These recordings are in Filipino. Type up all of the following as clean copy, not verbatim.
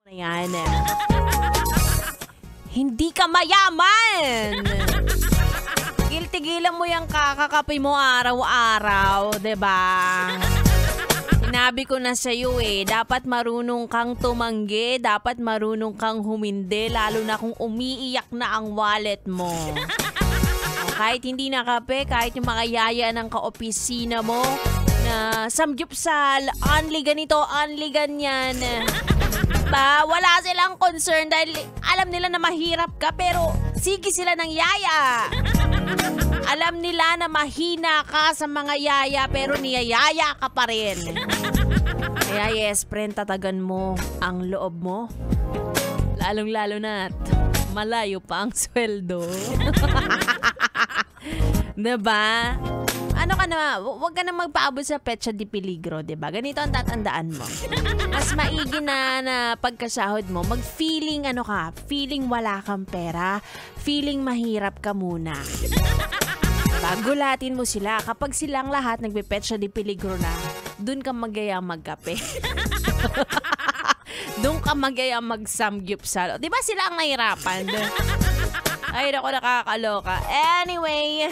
Ayan. Hindi ka mayaman. Tigil-tigilan mo yung kakakape mo araw-araw, 'di ba? Sinabi ko na sa iyo dapat marunong kang tumanggi, dapat marunong kang humindi, lalo na kung umiiyak na ang wallet mo. Kahit hindi na kape, kahit yung mga yaya ng kaopisina mo na samgyupsal, only ganito, only ganyan. Ba, wala silang concern dahil alam nila na mahirap ka pero sige sila ng yaya. Alam nila na mahina ka sa mga yaya pero niyayaya ka pa rin. Kaya yes, friend, tatagan mo ang loob mo. Lalong-lalo na't malayo pa ang sweldo. Diba? Ano ka na, huwag ka na magpaabot sa petsa di peligro, diba? Ganito ang tatandaan mo. Mas maigi na pagkasahod mo, mag-feeling feeling wala kang pera, feeling mahirap ka muna. Gulatin mo sila. Kapag silang lahat nagpipetsa di peligro na, dun ka magayang magkape. Dun ka magayang mag-samgyupsal. Diba sila ang nahirapan? Ay, naku, nakakaloka. Anyway,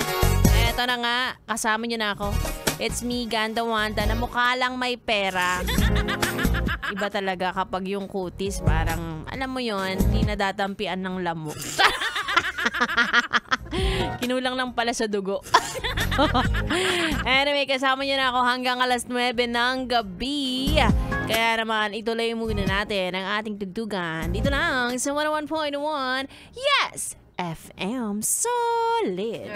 eto na nga, kasama nyo na ako. It's me, Ganda Wanda, na mukha lang may pera. Iba talaga kapag yung kutis, parang, alam mo yon, hindi nadatampian ng lamok. Kinulang lang pala sa dugo. Anyway, kasama nyo na ako hanggang alas 9 ng gabi. Kaya naman, ituloy muna natin ang ating tugtugan. Dito lang sa 101.1. Yes! FM Solid.